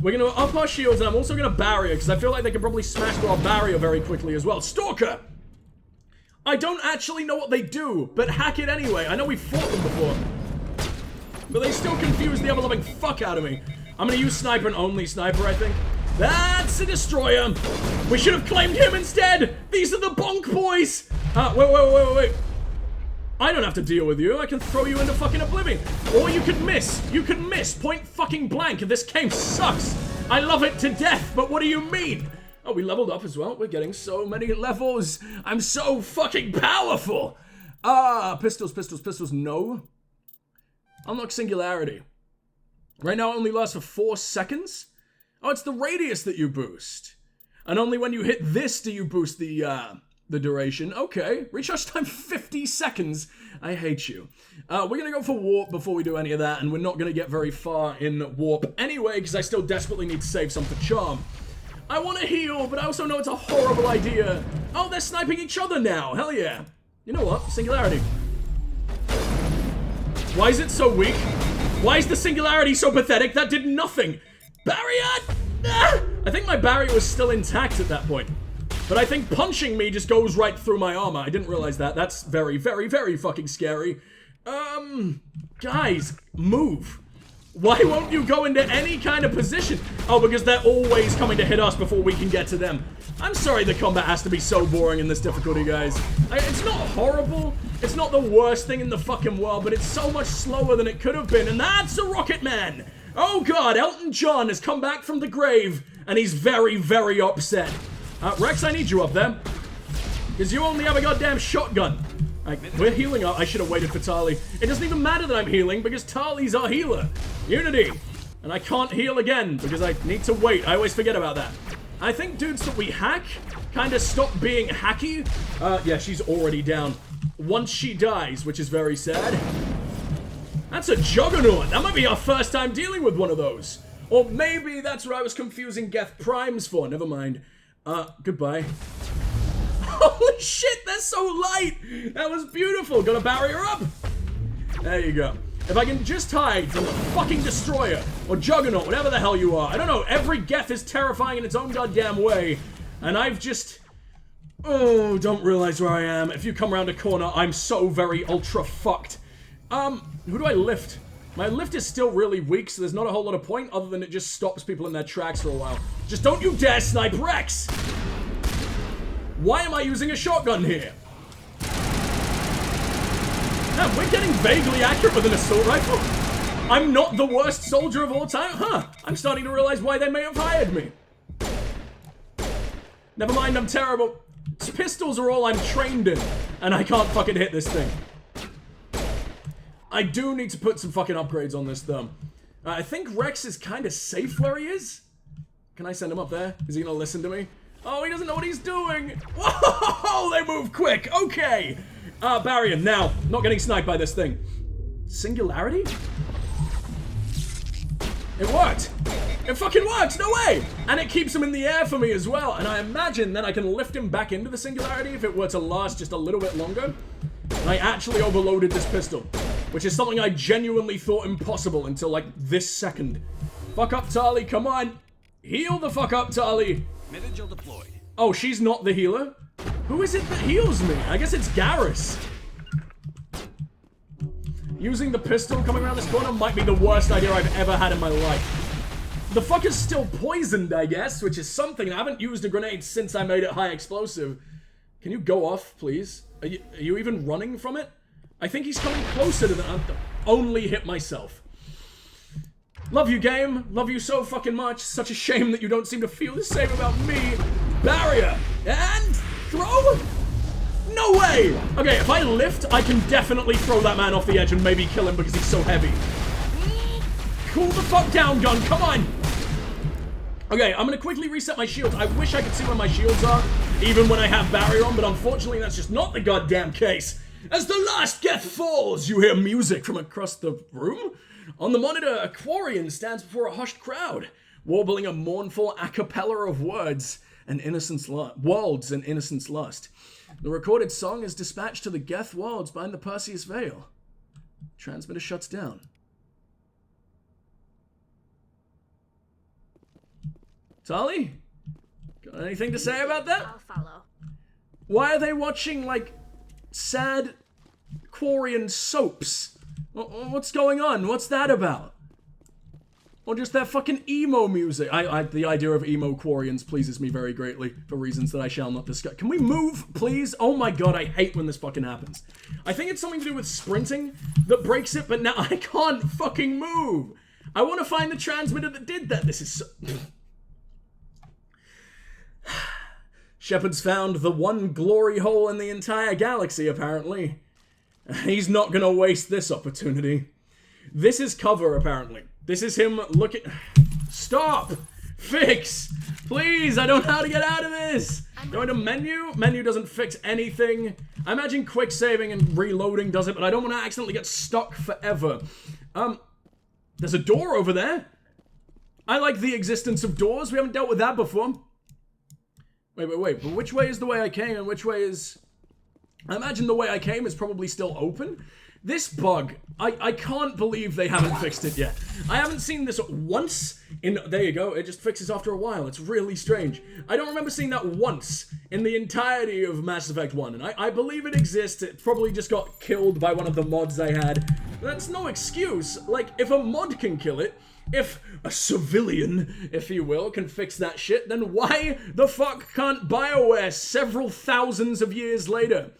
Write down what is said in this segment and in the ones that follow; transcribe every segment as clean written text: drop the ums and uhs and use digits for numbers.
We're gonna up our shields, and I'm also gonna barrier, because I feel like they can probably smash through our barrier very quickly as well. Stalker! I don't actually know what they do, but hack it anyway. I know we fought them before. But they still confuse the ever-loving fuck out of me. I'm gonna use sniper and only sniper, I think. That's a destroyer. We should have claimed him instead. These are the bonk boys. Wait. I don't have to deal with you. I can throw you into fucking oblivion. Or you could miss. You could miss point fucking blank. This game sucks. I love it to death, but what do you mean? Oh, we leveled up as well. We're getting so many levels. I'm so fucking powerful. Pistols, no. Unlock singularity. Right now it only lasts for 4 seconds. Oh, it's the radius that you boost. And only when you hit this do you boost the duration. Okay. Recharge time 50 seconds. I hate you. We're gonna go for warp before we do any of that, and we're not gonna get very far in warp anyway, because I still desperately need to save some for charm. I want to heal, but I also know it's a horrible idea. Oh, they're sniping each other now. Hell yeah. You know what? Singularity. Why is it so weak? Why is the singularity so pathetic? That did nothing. Barrier! Ah! I think my barrier was still intact at that point. But I think punching me just goes right through my armor. I didn't realize that. That's very, very, very fucking scary. Guys, move. Why won't you go into any kind of position? Oh, because they're always coming to hit us before we can get to them. I'm sorry the combat has to be so boring in this difficulty, guys. It's not horrible. It's not the worst thing in the fucking world, but it's so much slower than it could have been, and that's a Rocket Man. Oh god, Elton John has come back from the grave, and he's very, very upset. Rex, I need you up there. Because you only have a goddamn shotgun. We're healing up. I should have waited for Tali. It doesn't even matter that I'm healing, because Tali's our healer. Unity. And I can't heal again, because I need to wait. I always forget about that. I think dudes that we hack kind of stop being hacky. Yeah, she's already down. Once she dies, which is very sad. That's a juggernaut. That might be our first time dealing with one of those. Or maybe that's what I was confusing Geth Primes for. Never mind. Goodbye. Holy shit, they're so light. That was beautiful. Got a barrier up. There you go. If I can just hide from the fucking destroyer or juggernaut, whatever the hell you are. I don't know. Every Geth is terrifying in its own goddamn way. And I've just... Oh, don't realize where I am. If you come around a corner, I'm so very ultra fucked. Who do I lift? My lift is still really weak, so there's not a whole lot of point other than it just stops people in their tracks for a while. Just don't you dare snipe Rex! Why am I using a shotgun here? Damn, we're getting vaguely accurate with an assault rifle. I'm not the worst soldier of all time? Huh, I'm starting to realize why they may have hired me. Never mind, I'm terrible. Pistols are all I'm trained in, and I can't fucking hit this thing. I do need to put some fucking upgrades on this, though. I think Rex is kind of safe where he is. Can I send him up there? Is he gonna listen to me? Oh, he doesn't know what he's doing. Whoa, they move quick. Okay. Barrier, now. Not getting sniped by this thing. Singularity? It worked. It fucking works, no way! And it keeps him in the air for me as well. And I imagine then I can lift him back into the singularity if it were to last just a little bit longer. And I actually overloaded this pistol, which is something I genuinely thought impossible until like this second. Fuck up, Tali, come on. Heal the fuck up, Tali. Deployed. Oh, she's not the healer? Who is it that heals me? I guess it's Garrus. Using the pistol coming around this corner might be the worst idea I've ever had in my life. The fucker's still poisoned, I guess, which is something. I haven't used a grenade since I made it high explosive. Can you go off, please? Are you even running from it? I think he's coming closer to the... I've only hit myself. Love you, game. Love you so fucking much. Such a shame that you don't seem to feel the same about me. Barrier. And... throw? No way! Okay, if I lift, I can definitely throw that man off the edge and maybe kill him because he's so heavy. Cool the fuck down, gun. Come on. Okay, I'm gonna quickly reset my shields. I wish I could see where my shields are, even when I have barrier on, but unfortunately that's just not the goddamn case. As the last Geth falls, you hear music from across the room. On the monitor, a Quarian stands before a hushed crowd, warbling a mournful a cappella of words and worlds and innocence lust. The recorded song is dispatched to the Geth worlds behind the Perseus Veil. Transmitter shuts down. Tali? Got anything to say about that? I'll follow. Why are they watching, like, sad Quarian soaps? What's going on? What's that about? Or just that fucking emo music. The idea of emo Quarians pleases me very greatly, for reasons that I shall not discuss. Can we move, please? Oh my god, I hate when this fucking happens. I think it's something to do with sprinting that breaks it, but now I can't fucking move. I want to find the transmitter that did that. This is so... Shepard's found the one glory hole in the entire galaxy, apparently. He's not gonna waste this opportunity. This is cover, apparently. This is him looking... Stop! Fix! Please, I don't know how to get out of this! Going to menu? Menu doesn't fix anything. I imagine quick saving and reloading does it, but I don't want to accidentally get stuck forever. There's a door over there. I like the existence of doors. We haven't dealt with that before. Wait. But which way is the way I came and which way is... I imagine the way I came is probably still open. This bug, I can't believe they haven't fixed it yet. I haven't seen this once in... There you go, it just fixes after a while. It's really strange. I don't remember seeing that once in the entirety of Mass Effect 1, and I believe it exists. It probably just got killed by one of the mods I had. That's no excuse. Like, if a mod can kill it, if a civilian, if you will, can fix that shit, then why the fuck can't BioWare several thousands of years later?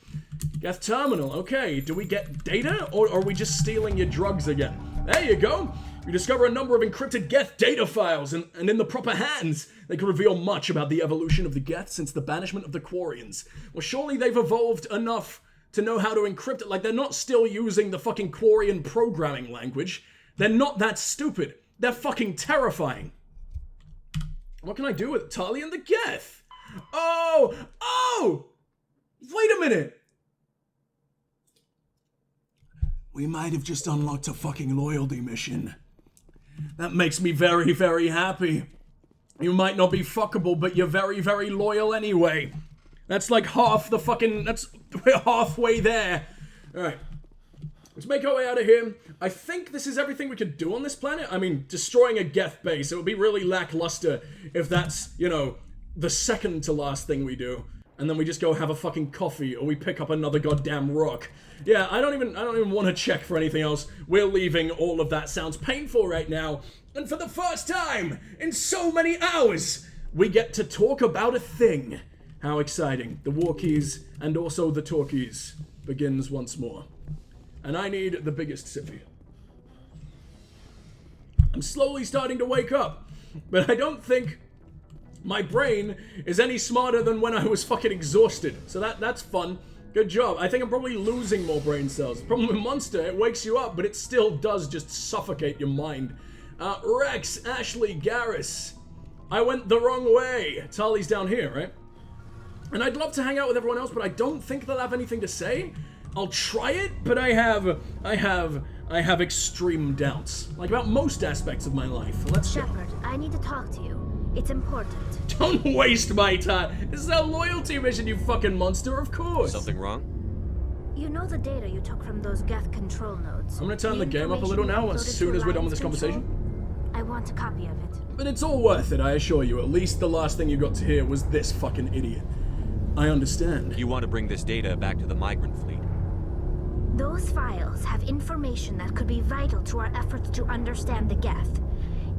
Geth terminal, okay. Do we get data, or are we just stealing your drugs again? There you go. You discover a number of encrypted Geth data files, and in the proper hands, they can reveal much about the evolution of the Geth since the banishment of the Quarians. Well, surely they've evolved enough to know how to encrypt it. Like, they're not still using the fucking Quarian programming language. They're not that stupid. They're fucking terrifying. What can I do with Tali and the Geth? Oh! Wait a minute. We might have just unlocked a fucking loyalty mission. That makes me very, very happy. You might not be fuckable, but you're very, very loyal anyway. That's like half the fucking... We're halfway there. Alright. Let's make our way out of here. I think this is everything we could do on this planet. I mean, destroying a Geth base, it would be really lackluster if that's, you know, the second to last thing we do. And then we just go have a fucking coffee, or we pick up another goddamn rock. Yeah, I don't even want to check for anything else. We're leaving. All of that sounds painful right now. And for the first time in so many hours, we get to talk about a thing. How exciting. The walkies and also the talkies begins once more. And I need the biggest sippy. I'm slowly starting to wake up, but I don't think my brain is any smarter than when I was fucking exhausted. So that's fun. Good job. I think I'm probably losing more brain cells. The problem with Monster, it wakes you up, but it still does just suffocate your mind. Rex, Ashley, Garrus. I went the wrong way. Tali's down here, right? And I'd love to hang out with everyone else, but I don't think they'll have anything to say. I'll try it, but I have extreme doubts. Like about most aspects of my life. Let's go. Shepard, I need to talk to you. It's important. Don't waste my time. This is a loyalty mission, you fucking monster, of course. Something wrong? You know the data you took from those Geth control nodes. I'm gonna turn the game up a little now as soon as we're done with this conversation. I want a copy of it. But it's all worth it, I assure you. At least the last thing you got to hear was this fucking idiot. I understand. You want to bring this data back to the migrant fleet? Those files have information that could be vital to our efforts to understand the Geth.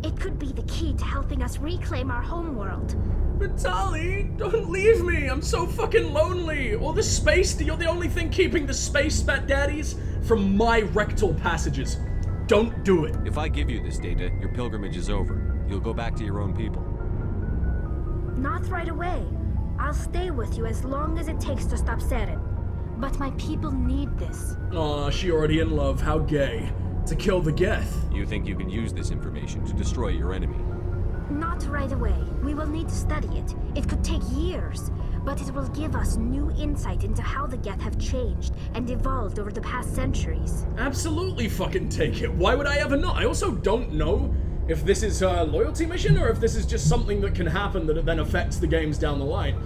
It could be the key to helping us reclaim our homeworld. But Tali, don't leave me. I'm so fucking lonely. All the space, you're the only thing keeping the space spat daddies from my rectal passages. Don't do it. If I give you this data, your pilgrimage is over. You'll go back to your own people. Not right away. I'll stay with you as long as it takes to stop Saren. But my people need this. Aw, she already in love. How gay. To kill the Geth. You think you can use this information to destroy your enemy? Not right away. We will need to study it. It could take years, but it will give us new insight into how the Geth have changed and evolved over the past centuries. Absolutely fucking take it. Why would I ever not? I also don't know if this is a loyalty mission or if this is just something that can happen that then affects the games down the line.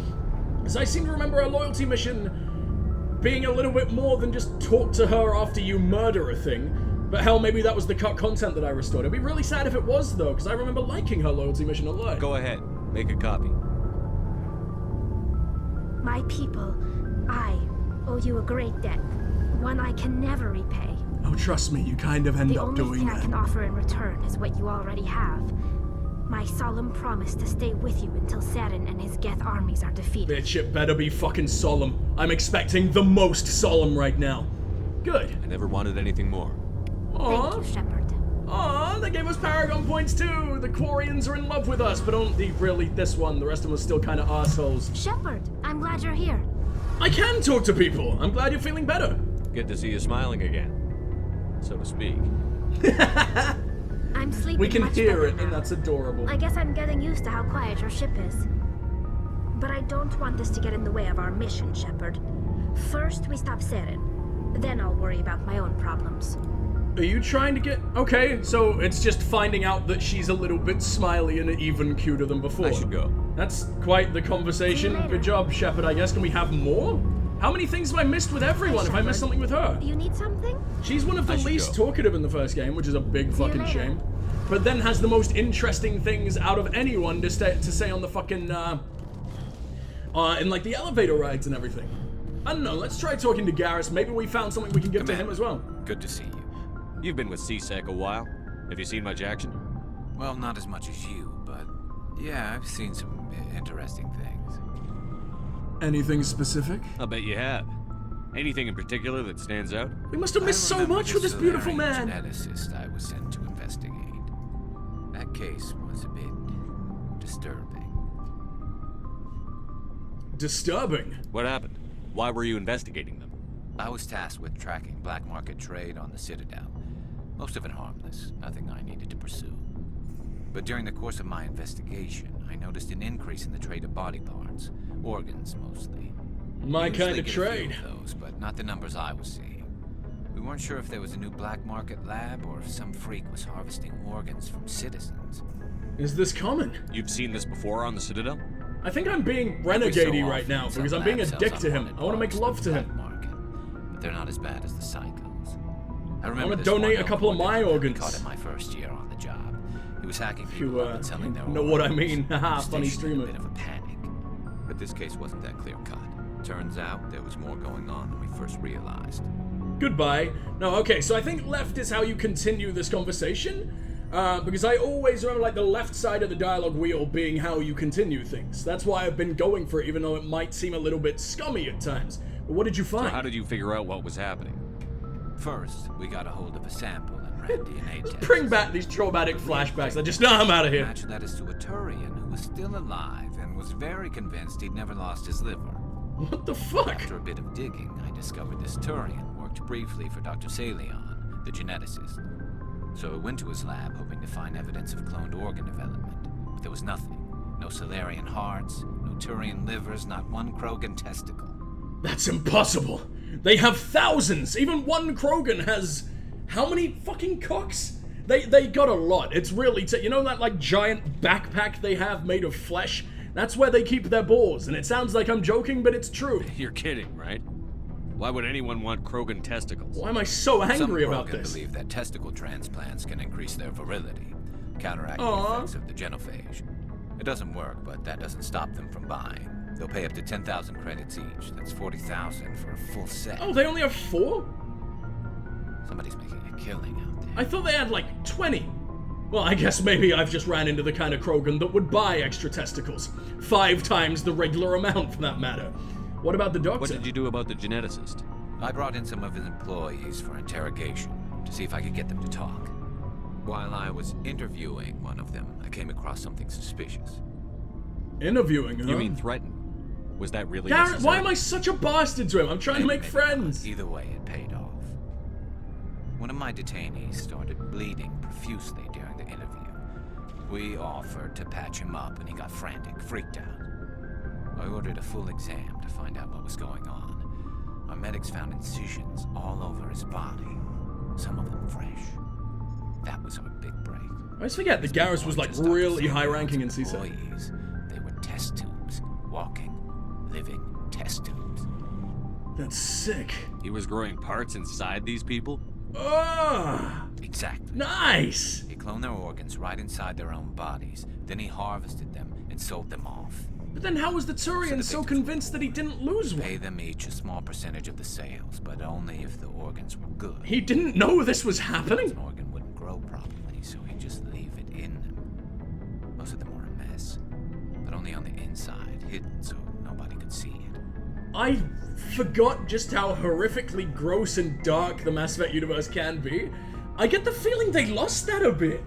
Because I seem to remember a loyalty mission being a little bit more than just talk to her after you murder a thing. But hell, maybe that was the cut content that I restored. It'd be really sad if it was, though, because I remember liking her loyalty mission a lot. Go ahead. Make a copy. My people, I owe you a great debt. One I can never repay. Oh, trust me, you kind of end The up only doing thing I that. can offer in return is what you already have. My solemn promise to stay with you until Saturn and his Geth armies are defeated. Bitch, it better be fucking solemn. I'm expecting the most solemn right now. Good. I never wanted anything more. Aw. Thank you, Shepard. Aw, they gave us Paragon points too. The Quarians are in love with us, but only really this one. The rest of them are still kind of assholes. Shepard, I'm glad you're here. I can talk to people. I'm glad you're feeling better. Good to see you smiling again, so to speak. I'm sleeping We can much hear better it, and now. that's adorable. I guess I'm getting used to how quiet your ship is. But I don't want this to get in the way of our mission, Shepard. First, we stop Saren. Then I'll worry about my own problems. Are you trying to get... Okay, so it's just finding out that she's a little bit smiley and even cuter than before. I should go. That's quite the See conversation. you later. Good job, Shepard, I guess. Can we have more? How many things have I missed with everyone if I missed Shepard. something with her? You need something? She's one of the I should least go. talkative in the first game, which is a big See you fucking later. shame. But then has the most interesting things out of anyone to say on the fucking, in like the elevator rides and everything. I don't know, let's try talking to Garrus. Maybe we found something we can give to him as well. Good to see you. You've been with CSEC a while. Have you seen much action? Well, not as much as you, but yeah, I've seen some interesting things. Anything specific? I'll bet you have. Anything in particular that stands out? We must have missed I so remember much the with this beautiful Solarian man. geneticist I was sent to investigate. That case was a bit disturbing. Disturbing. What happened? Why were you investigating them? I was tasked with tracking black market trade on the Citadel. Most of it harmless, nothing I needed to pursue. But during the course of my investigation, I noticed an increase in the trade of body parts, organs mostly. My Usually kind of get a few trade. of those, but not the numbers I was seeing. We weren't sure if there was a new black market lab or if some freak was harvesting organs from citizens. Is this common? You've seen this before on the Citadel? I think I'm being Every so renegade right often, now some because I'm being a lab sells dick to him. unwanted I want to make parts love to the him. black market, but they're not as bad as the psychos. I remember wanna this donate one a couple of my organ organs. caught in my first year on the job. He was hacking If you, people up and selling their know what I organs. mean. Haha, The funny station in streamer. A bit of a panic. But this case wasn't that clear cut. Turns out there was more going on than we first realized. Goodbye. No, okay, so I think left is how you continue this conversation. Because I always remember like the left side of the dialogue wheel being how you continue things. That's why I've been going for it, even though it might seem a little bit scummy at times. But what did you So find? how did you figure out what was happening? First, we got a hold of a sample and ran DNA tests. Bring back these traumatic flashbacks. I just know I'm out of here. Matched that as to a Turian who was still alive and was very convinced he'd never lost his liver. What the fuck? After a bit of digging, I discovered this Turian worked briefly for Dr. Salion, the geneticist. So I went to his lab hoping to find evidence of cloned organ development, but there was nothing. No Solarian hearts, no Turian livers, not one Krogan testicle. That's impossible. They have thousands. Even one Krogan has how many fucking cocks? They got a lot. It's really you know that like giant backpack they have made of flesh? That's where they keep their balls, and it sounds like I'm joking, but it's true. You're kidding, right? Why would anyone want Krogan testicles? Why am I so angry Some about Krogan this? believe that testicle transplants can increase their virility, counteract the Aw. effects of the genophage. It doesn't work, but that doesn't stop them from buying. They'll pay up to 10,000 credits each. That's 40,000 for a full set. Oh, they only have 4? Somebody's making a killing out there. I thought they had like 20. Well, I guess maybe I've just ran into the kind of Krogan that would buy extra testicles. 5 times the regular amount, for that matter. What about the doctor? What did you do about the geneticist? I brought in some of his employees for interrogation to see if I could get them to talk. While I was interviewing one of them, I came across something suspicious. Interviewing, huh? You mean threaten? Was that really Garrett, necessary? why am I such a bastard to him? I'm trying to make Maybe friends. not. Either way, it paid off. One of my detainees started bleeding profusely during the interview. We offered to patch him up, and he got frantic, freaked out. I ordered a full exam to find out what was going on. Our medics found incisions all over his body, some of them fresh. That was our big break. I always forget that Garrus was like Just Dr. really Salion's high-ranking in CSEC. employees. They were test tubes, walking, living test tubes. That's sick. He was growing parts inside these people? Ah, Exactly. nice. They clone their organs right inside their own bodies, Then he harvested them and sold them off. But then how was the Turian so convinced that he didn't lose one? Pay them each a small percentage of the sales, but only if the organs were good. He didn't know this was happening? An organ wouldn't grow properly, so he'd just leave it in them. Most of them were a mess, but only on the inside, hidden so nobody could see it. I forgot just how horrifically gross and dark the Mass Effect universe can be. I get the feeling they lost that a bit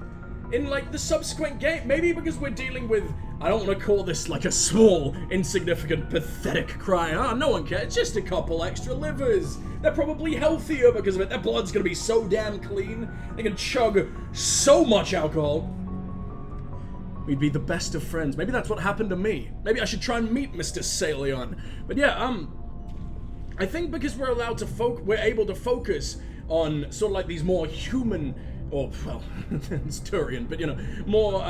in, like, the subsequent game. Maybe because we're dealing with, I don't want to call this, like, a small, insignificant, pathetic crime. Ah, no one cares. Just a couple extra livers. They're probably healthier because of it. Their blood's gonna be so damn clean. They can chug so much alcohol. We'd be the best of friends. Maybe that's what happened to me. Maybe I should try and meet Mr. Salion. But yeah, I think because we're allowed to we're able to focus on sort of like these more human, or, well, it's Turian, but, you know, more,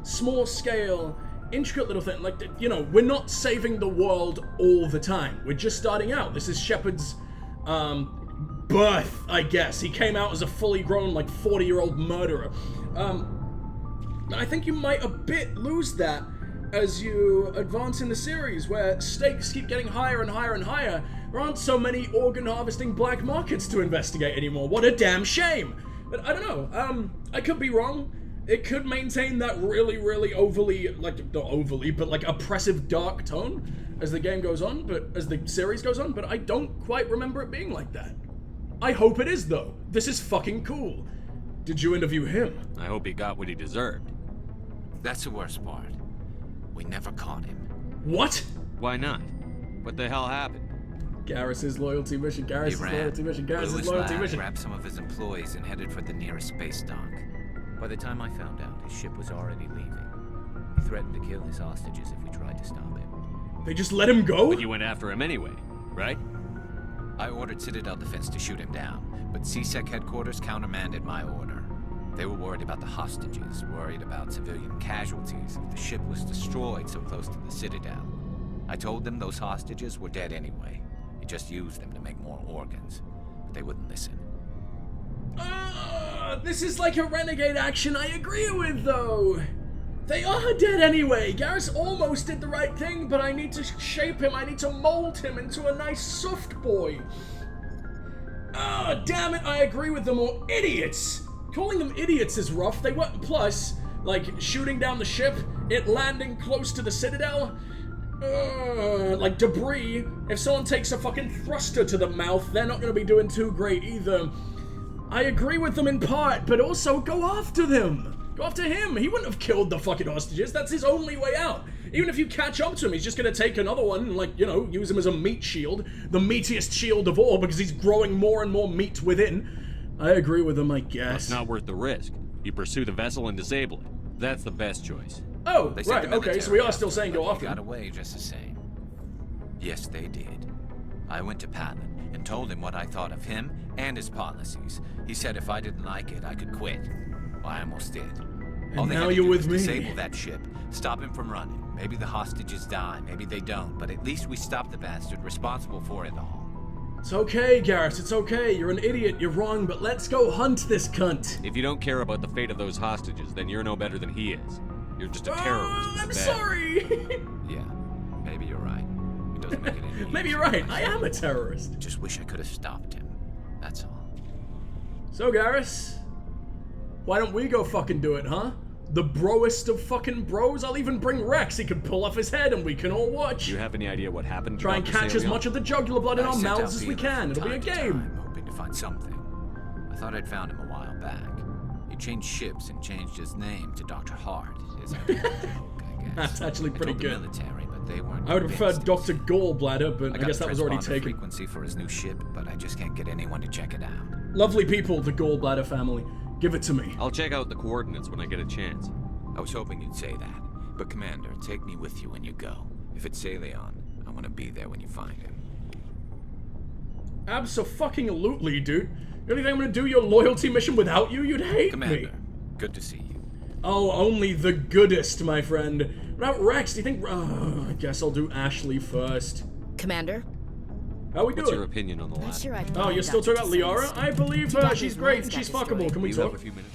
small scale, intricate little thing. Like, you know, we're not saving the world all the time. We're just starting out. This is Shepard's, birth, I guess. He came out as a fully grown, like, 40-year-old murderer. I think you might a bit lose that as you advance in the series, where stakes keep getting higher and higher and higher. There aren't so many organ harvesting black markets to investigate anymore. What a damn shame! But I don't know, I could be wrong. It could maintain that really, really overly, like, not overly, but like oppressive dark tone as the game goes on, but as the series goes on, but I don't quite remember it being like that. I hope it is, though. This is fucking cool. Did you interview him? I hope he got what he deserved. That's the worst part. We never caught him. What? Why not? What the hell happened? Garrus's loyalty mission, Garrus's loyalty mission, Garrus's loyalty mission. Grabbed some of his employees and headed for the nearest space dock. By the time I found out, his ship was already leaving. He threatened to kill his hostages if we tried to stop him. They just let him go? But you went after him anyway, right? I ordered Citadel Defense to shoot him down, but CSEC headquarters countermanded my order. They were worried about the hostages, worried about civilian casualties if the ship was destroyed so close to the Citadel. I told them those hostages were dead anyway. He just used them to make more organs, but they wouldn't listen. This is like a renegade action I agree with, though. They are dead anyway. Garrus almost did the right thing, but I need to shape him. I need to mold him into a nice soft boy. Damn it, I agree with them, or idiots. Calling them idiots is rough. They weren't, plus, like, shooting down the ship, it landing close to the Citadel, like debris. If someone takes a fucking thruster to the mouth, they're not gonna be doing too great either. I agree with them in part, but also go after them. Go after him. He wouldn't have killed the fucking hostages. That's his only way out. Even if you catch up to him, he's just gonna take another one and, like, you know, use him as a meat shield. The meatiest shield of all, because he's growing more and more meat within. I agree with him, I guess. It's not worth the risk. You pursue the vessel and disable it. That's the best choice. Oh, right, okay, so we are still saying go after him. Got away just the same. Yes, they did. I went to Palin and told him what I thought of him and his policies. He said if I didn't like it, I could quit. Well, I almost did. And now you're with me. Disable that ship, stop him from running. Maybe the hostages die, maybe they don't, but at least we stopped the bastard responsible for it all. It's okay, Garrus, it's okay. You're an idiot, you're wrong, but let's go hunt this cunt. If you don't care about the fate of those hostages, then you're no better than he is. You're just a terrorist. I'm sorry. Yeah, maybe you're right. It doesn't make it any easier. Maybe you're right, I am a terrorist. Just wish I could have stopped him. That's all. So, Garrus, why don't we go fucking do it, huh? The broest of fucking bros. I'll even bring Rex. He can pull off his head and we can all watch. Do you have any idea what happened to Try and catch as much of the jugular blood in our mouths as we can. It'll be a game. Hoping to find something. I thought I'd found him a while back. He changed ships and changed his name to Dr. Hart. Is a joke, I guess. That's actually pretty good. The military, but they weren't. I would prefer Dr. Gallbladder, but I guess that was already taken. Frequency for his new ship, but I just can't get anyone to check it out. Lovely people, the Gallbladder family. Give it to me. I'll check out the coordinates when I get a chance. I was hoping you'd say that. But Commander, take me with you when you go. If it's Salion, I want to be there when you find him. Abso-fucking-lutely, dude. You really think I'm gonna do your loyalty mission without you? You'd hate Commander, me. Good to see you. Oh, only the goodest, my friend. What about Rex? Do you think... I guess I'll do Ashley first. Commander? How we doing? What's your opinion on the last? Oh, you're still talking about Liara? I believe she's great and she's fuckable. Can we talk? A few minutes.